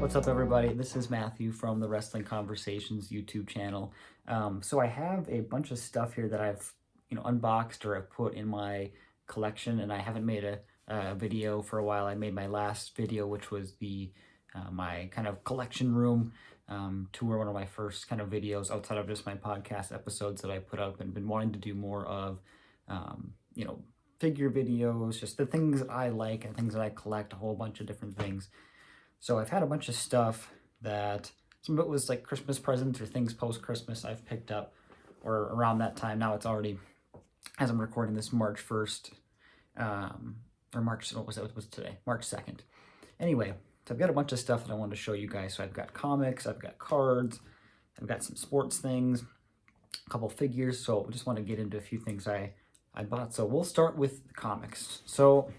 What's up, everybody? This is Matthew from the Wrestling Conversations YouTube channel. So I have a bunch of stuff here that I've unboxed or I've put in my collection, and I haven't made a video for a while. I made my last video, which was the my kind of collection room tour, one of my first kind of videos outside of just my podcast episodes that I put up, and been wanting to do more of figure videos, just the things that I like and things that I collect, a whole bunch of different things. So I've had a bunch of stuff that some of it was like Christmas presents or things post-Christmas I've picked up, or around that time. Now it's already, as I'm recording this, March 1st, or March, what was today? March 2nd. Anyway, so I've got a bunch of stuff that I wanted to show you guys. So I've got comics, I've got cards, I've got some sports things, a couple figures. So I just want to get into a few things I bought. So we'll start with the comics. So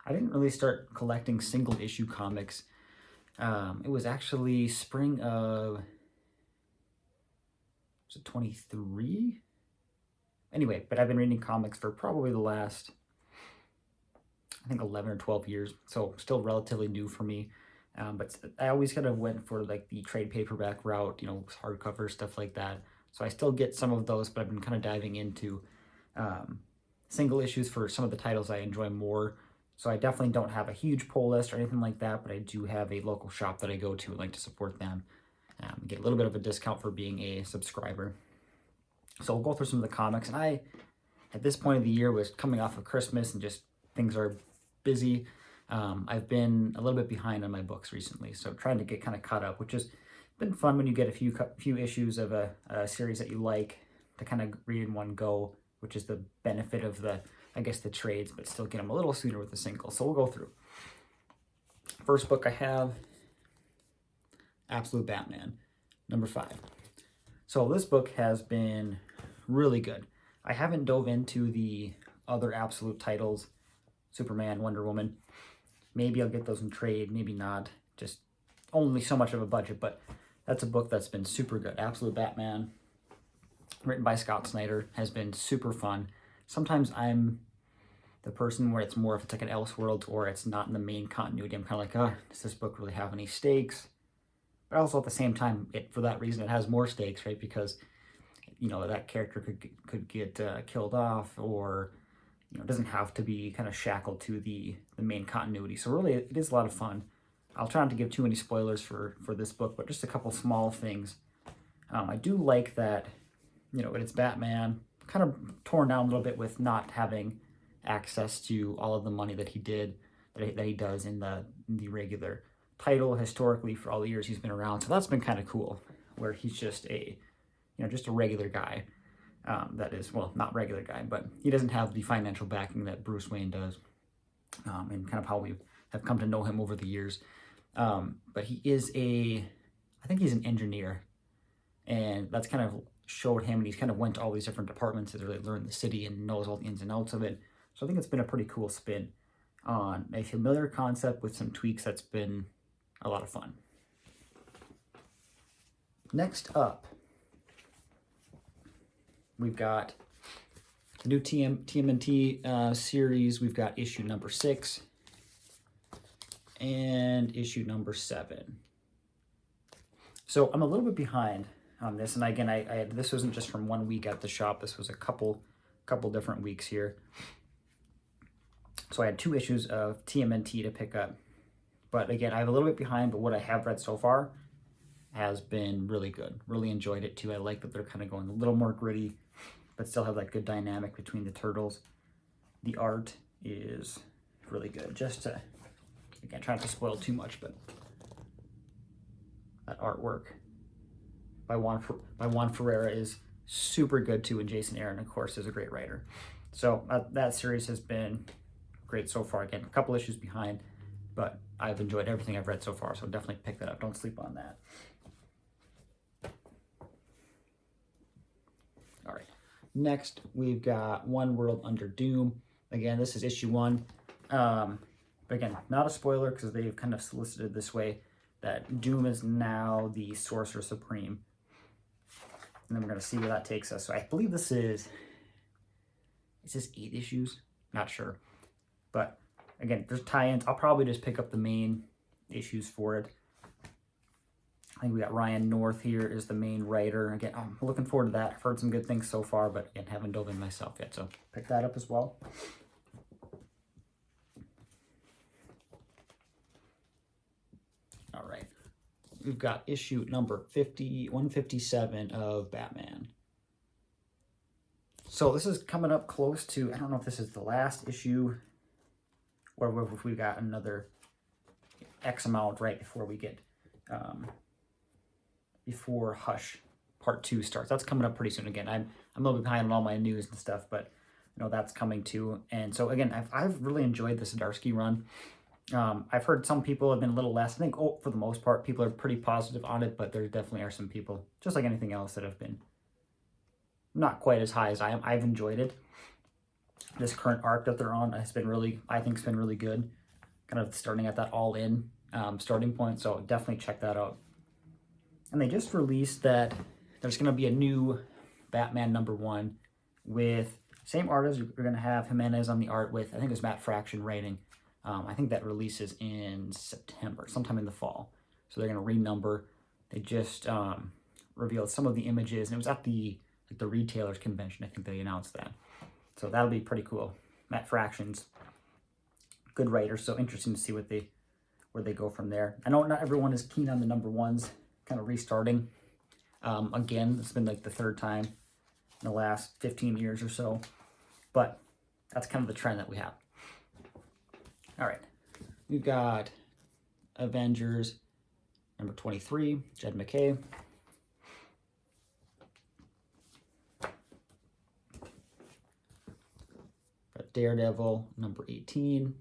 I didn't really start collecting single issue comics. It was actually spring of, was it 23? Anyway, but I've been reading comics for probably the last, I think 11 or 12 years. So still relatively new for me. But I always kind of went for like the trade paperback route, hardcover, stuff like that. So I still get some of those, but I've been kind of diving into single issues for some of the titles I enjoy more. So I definitely don't have a huge pull list or anything like that, but I do have a local shop that I go to and like to support them. Get a little bit of a discount for being a subscriber. So we'll go through some of the comics. And I, at this point of the year, was coming off of Christmas and just things are busy. I've been a little bit behind on my books recently, so trying to get kind of caught up, which has been fun when you get a few issues of a series that you like to kind of read in one go, which is the benefit of the trades, but still get them a little sooner with the single. So we'll go through. First book I have, Absolute Batman, number 5. So this book has been really good. I haven't dove into the other Absolute titles, Superman, Wonder Woman. Maybe I'll get those in trade, maybe not. Just only so much of a budget, but that's a book that's been super good. Absolute Batman, written by Scott Snyder, has been super fun. Sometimes I'm the person where it's more if it's like an Elseworlds or it's not in the main continuity. I'm kind of like, does this book really have any stakes? But also at the same time, for that reason, it has more stakes, right? Because, that character could get killed off, or, it doesn't have to be kind of shackled to the main continuity. So really, it is a lot of fun. I'll try not to give too many spoilers for this book, but just a couple small things. I do like that, it's Batman, kind of torn down a little bit with not having access to all of the money that he does in the regular title historically for all the years he's been around. So that's been kind of cool, where he's just a regular guy. That is, well, not regular guy, but he doesn't have the financial backing that Bruce Wayne does, and kind of how we have come to know him over the years. But he is I think he's an engineer, and that's kind of showed him, and he's kind of went to all these different departments to really learn the city and knows all the ins and outs of it. So I think it's been a pretty cool spin on a familiar concept with some tweaks that's been a lot of fun. Next up, we've got the new TMNT series. We've got issue number 6 and issue number 7. So I'm a little bit behind on this, and again, I this wasn't just from 1 week at the shop. This was a couple different weeks here. So I had 2 issues of TMNT to pick up. But again, I'm a little bit behind, but what I have read so far has been really good. Really enjoyed it too. I like that they're kind of going a little more gritty, but still have that good dynamic between the turtles. The art is really good. Just to, again, try not to spoil too much, but that artwork by Juan Ferreira is super good too, and Jason Aaron, of course, is a great writer. So that series has been great so far. Again, a couple issues behind, but I've enjoyed everything I've read so far, so definitely pick that up. Don't sleep on that. All right. Next, we've got One World Under Doom. Again, this is issue 1. But again, not a spoiler because they've kind of solicited this way that Doom is now the Sorcerer Supreme. And then we're going to see where that takes us. So I believe this is Is this 8 issues? Not sure. But again, there's tie-ins. I'll probably just pick up the main issues for it. I think we got Ryan North here is the main writer. Again, I'm looking forward to that. I've heard some good things so far, but again, haven't dove in myself yet. So pick that up as well. All right. We've got issue number 157 of Batman. So this is coming up close to, I don't know if this is the last issue or if we got another X amount right before we get, before Hush Part 2 starts. That's coming up pretty soon. Again, I'm a little bit behind on all my news and stuff, but you know, that's coming too. And so again, I've really enjoyed this Zdarsky run. I've heard some people have been a little less. I think, for the most part, people are pretty positive on it, but there definitely are some people, just like anything else, that have been not quite as high as I am. I've enjoyed it. This current arc that they're on has been really, I think, it's been really good. Kind of starting at that all-in starting point, so definitely check that out. And they just released that there's going to be a new Batman #1 with same artist. We're going to have Jimenez on the art with, I think it was Matt Fraction writing. I think that releases in September, sometime in the fall. So they're going to renumber. They just revealed some of the images, and it was at the retailers convention. I think they announced that. So that'll be pretty cool. Matt Fraction's good writer, so interesting to see where they go from there. I know not everyone is keen on the #1s kind of restarting. Again, it's been like the third time in the last 15 years or so, but that's kind of the trend that we have. All right, we've got Avengers #23, Jed MacKay. Got Daredevil #18.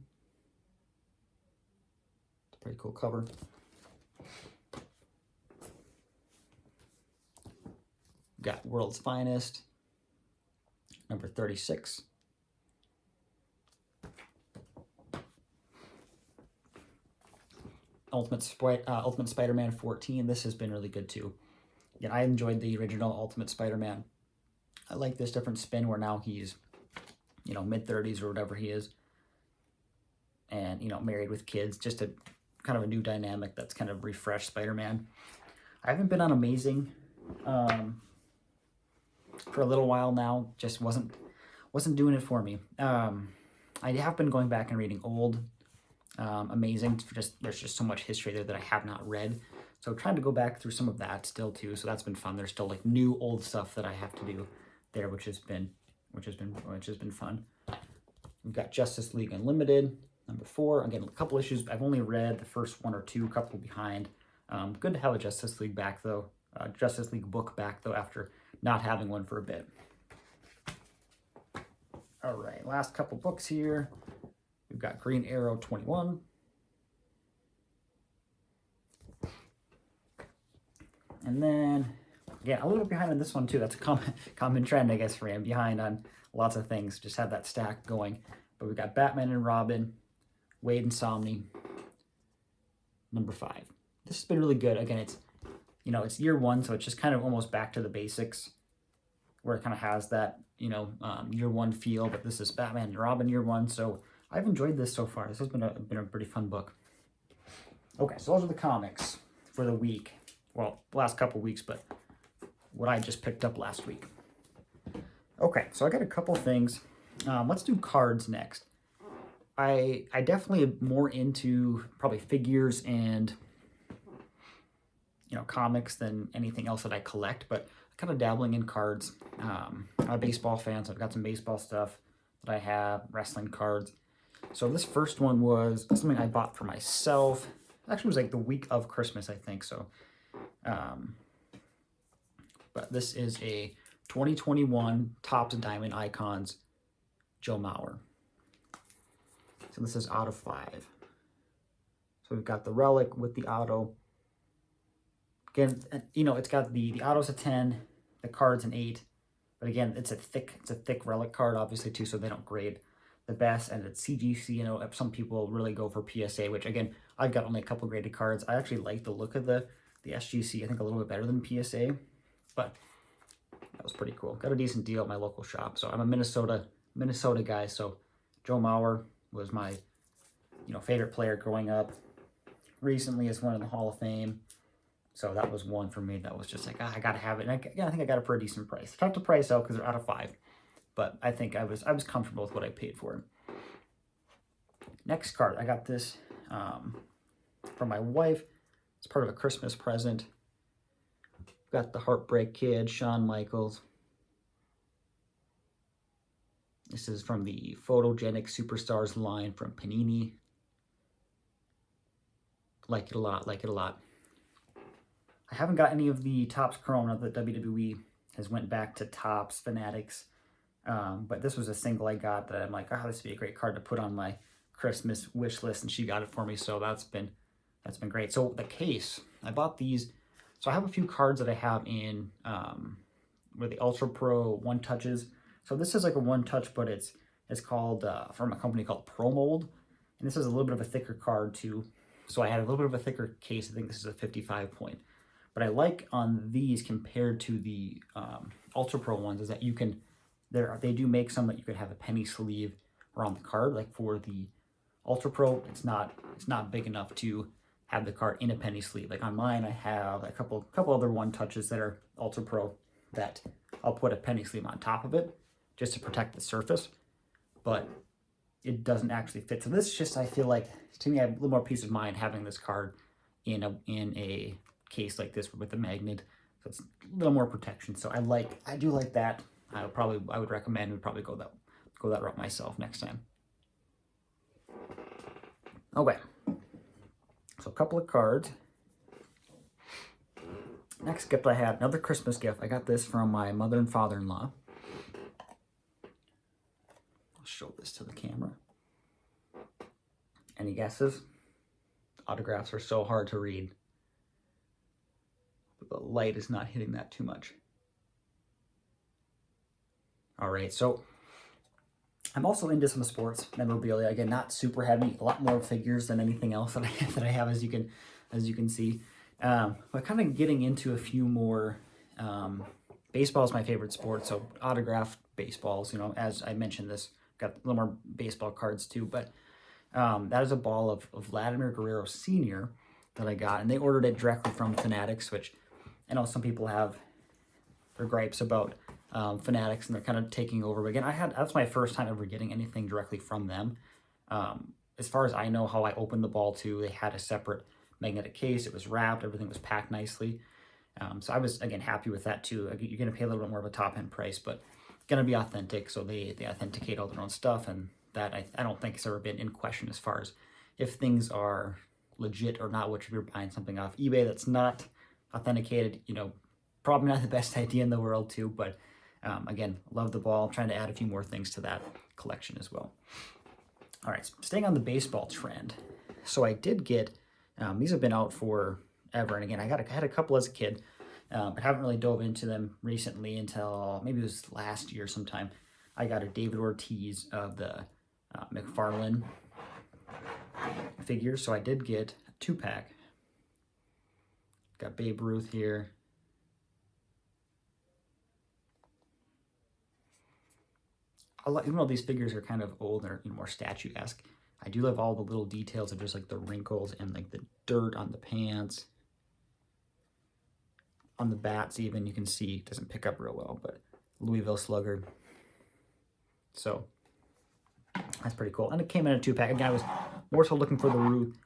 It's a pretty cool cover. Got World's Finest #36. Ultimate Spider-Man 14. This has been really good too. Yeah, I enjoyed the original Ultimate Spider-Man. I like this different spin where now he's, you know, mid-30s or whatever he is, and, you know, married with kids. Just a kind of a new dynamic that's kind of refreshed Spider-Man. I haven't been on Amazing for a little while now. Just wasn't doing it for me. I have been going back and reading old Amazing. There's just so much history there that I have not read, so trying to go back through some of that still too. So that's been fun. There's still like new old stuff that I have to do there, which has been fun. We've got Justice League Unlimited #4. Again, a couple issues. I've only read the first 1 or 2, couple behind. Good to have a Justice League back though. Justice League book back though, after not having one for a bit. All right, last couple books here. We've got Green Arrow 21. And then, again, a little bit behind on this one too. That's a common trend, I guess, for me. I'm behind on lots of things. Just have that stack going. But we've got Batman and Robin, Wade and Somni, #5. This has been really good. Again, it's, you know, it's year 1, so it's just kind of almost back to the basics, where it kind of has that, you know, year 1 feel. But this is Batman and Robin year 1, so I've enjoyed this so far. This has been a pretty fun book. Okay, so those are the comics for the week. Well, the last couple weeks, but what I just picked up last week. Okay, so I got a couple things. Let's do cards next. I definitely am more into probably figures and, you know, comics than anything else that I collect, but kind of dabbling in cards. I'm a baseball fan, so I've got some baseball stuff that I have, wrestling cards. So this first one was something I bought for myself. Actually, it was like the week of Christmas, I think. So, but this is a 2021 Topps Diamond Icons Joe Mauer. So this is out of 5. So we've got the relic with the auto. Again, you know, it's got the auto's a 10, the card's an 8. But again, it's a thick relic card, obviously, too, so they don't grade the best. And it's CGC. You know, some people really go for PSA, which, again, I've got only a couple graded cards. I actually like the look of the SGC, I think, a little bit better than PSA. But that was pretty cool. Got a decent deal at my local shop. So I'm a Minnesota Minnesota guy. So Joe Mauer was my, favorite player growing up. Recently is one in the Hall of Fame. So that was one for me that was just like, I got to have it. And I think I got it for a decent price. Tough to price out because they're out of 5. But I think I was comfortable with what I paid for it. Next card, I got this from my wife. It's part of a Christmas present. Got the Heartbreak Kid, Shawn Michaels. This is from the Photogenic Superstars line from Panini. Like it a lot, like it a lot. I haven't got any of the Topps Corona that WWE has went back to Topps Fanatics. But this was a single I got that I'm like, this would be a great card to put on my Christmas wish list, and she got it for me, so that's been great. So the case, I bought these. So I have a few cards that I have in where the Ultra Pro One Touches. So this is like a one touch, but it's called from a company called Pro Mold, and this is a little bit of a thicker card too. So I had a little bit of a thicker case. I think this is a 55 point. But I like on these compared to the Ultra Pro ones is that you can, they do make some that you could have a penny sleeve around the card. Like for the Ultra Pro, it's not big enough to have the card in a penny sleeve. Like on mine, I have a couple other one touches that are Ultra Pro that I'll put a penny sleeve on top of it just to protect the surface, but it doesn't actually fit. So this just, I feel like, to me, I have a little more peace of mind having this card in a case like this with a magnet. So it's a little more protection. So I do like that. I would recommend, would probably go that route myself next time. Okay. So a couple of cards. Next gift I had, another Christmas gift. I got this from my mother and father-in-law. I'll show this to the camera. Any guesses? Autographs are so hard to read. But the light is not hitting that too much. All right, so I'm also into some sports memorabilia. Again, not super heavy, a lot more figures than anything else that I have, as you can see. But kind of getting into a few more. Baseball is my favorite sport, so autographed baseballs. As I mentioned, this got a little more baseball cards too. But that is a ball of Vladimir Guerrero Sr. that I got, and they ordered it directly from Fanatics, which I know some people have their gripes about. Fanatics, and they're kind of taking over. But again, that's my first time ever getting anything directly from them. As far as I know, how I opened the ball too, they had a separate magnetic case. It was wrapped. Everything was packed nicely. So I was, again, happy with that too. You're going to pay a little bit more of a top-end price, but going to be authentic. So they authenticate all their own stuff, and that I don't think has ever been in question as far as if things are legit or not, which if you're buying something off eBay that's not authenticated, probably not the best idea in the world too, but again, love the ball. I'm trying to add a few more things to that collection as well. All right, so staying on the baseball trend. So I did get, these have been out forever. And again, I had a couple as a kid, but haven't really dove into them recently until maybe it was last year sometime. I got a David Ortiz of the McFarlane figures. So I did get a 2-pack. Got Babe Ruth here. Even though these figures are kind of old, they're more statue-esque, I do love all the little details of just like the wrinkles and like the dirt on the pants. On the bats even, you can see, it doesn't pick up real well, but Louisville Slugger. So that's pretty cool. And it came in a 2-pack. Again, I was more so looking for the Ruth.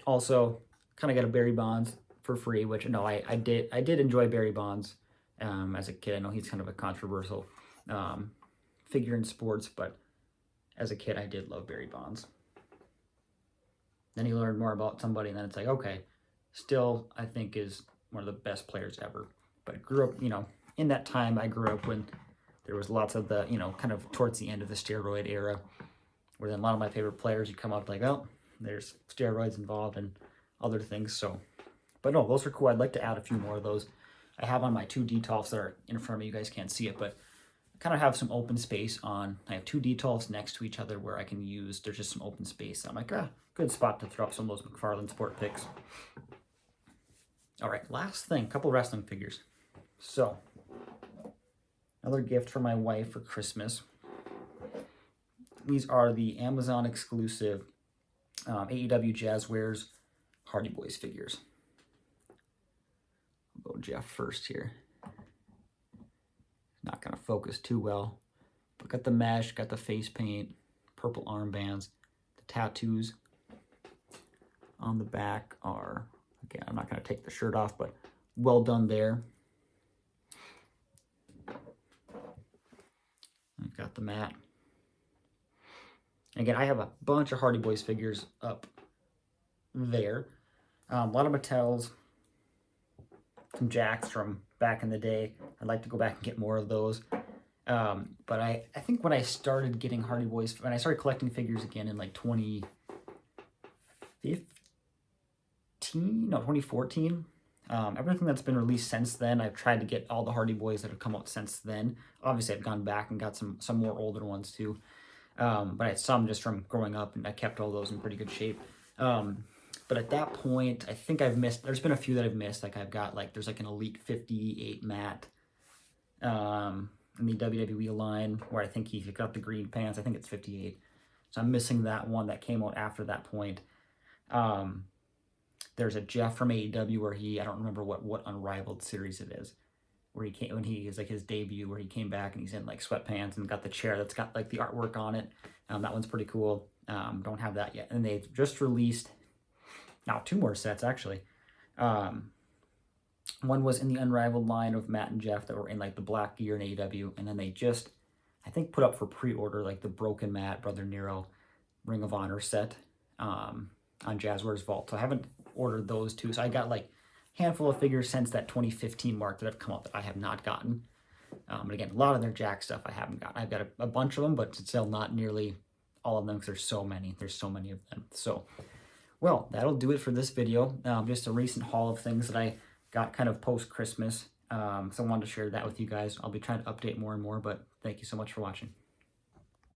Also, kind of got a Barry Bonds for free, which, no, I did enjoy Barry Bonds as a kid. I know he's kind of a controversial figure in sports, but as a kid, I did love Barry Bonds. Then you learn more about somebody, and then it's like, okay, still, I think is one of the best players ever. But I grew up, in that time, I grew up when there was lots of the, kind of towards the end of the steroid era, where then a lot of my favorite players, you come up like, oh, there's steroids involved and other things. So, but no, those are cool. I'd like to add a few more of those. I have on my 2 Detolfs that are in front of me. You guys can't see it, but kind of have some open space on. I have 2 Detolfs next to each other where I can use, there's just some open space. I'm like, good spot to throw up some of those McFarlane Sport picks. All right, last thing, couple wrestling figures. So, another gift for my wife for Christmas. These are the Amazon exclusive AEW Jazzwares Hardy Boys figures. I'll go Jeff first here. Not going to focus too well. But got the mesh, got the face paint, purple armbands. The tattoos on the back are, again, I'm not going to take the shirt off, but well done there. I've got the mat. Again, I have a bunch of Hardy Boys figures up there. A lot of Mattels, some Jacks from back in the day. I'd like to go back and get more of those. But I think when I started getting Hardy Boys, when I started collecting figures again in like 2014, everything that's been released since then, I've tried to get all the Hardy Boys that have come out since then. Obviously, I've gone back and got some more older ones too. But I had some just from growing up, and I kept all those in pretty good shape. But at that point, I think I've missed, there's been a few that I've missed. Like I've got like, there's like an Elite 58 mat in the WWE line where I think he got the green pants. I think it's 58. So I'm missing that one that came out after that point. There's a Jeff from AEW where I don't remember what Unrivaled series it is, where he came, when he is like his debut, where he came back and he's in like sweatpants and got the chair that's got like the artwork on it. That one's pretty cool. Don't have that yet. And they've just released now 2 more sets actually. One was in the Unrivaled line of Matt and Jeff that were in like the black gear in AEW, and then they just, I think, put up for pre-order like the Broken Matt, Brother Nero, Ring of Honor set on Jazzwares Vault. So I haven't ordered those 2. So I got like a handful of figures since that 2015 mark that have come out that I have not gotten. But again, a lot of their Jack stuff I haven't gotten. I've got a bunch of them, but it's still not nearly all of them because there's so many. There's so many of them. So, well, that'll do it for this video. Just a recent haul of things that I got kind of post-Christmas. So I wanted to share that with you guys. I'll be trying to update more and more, but thank you so much for watching.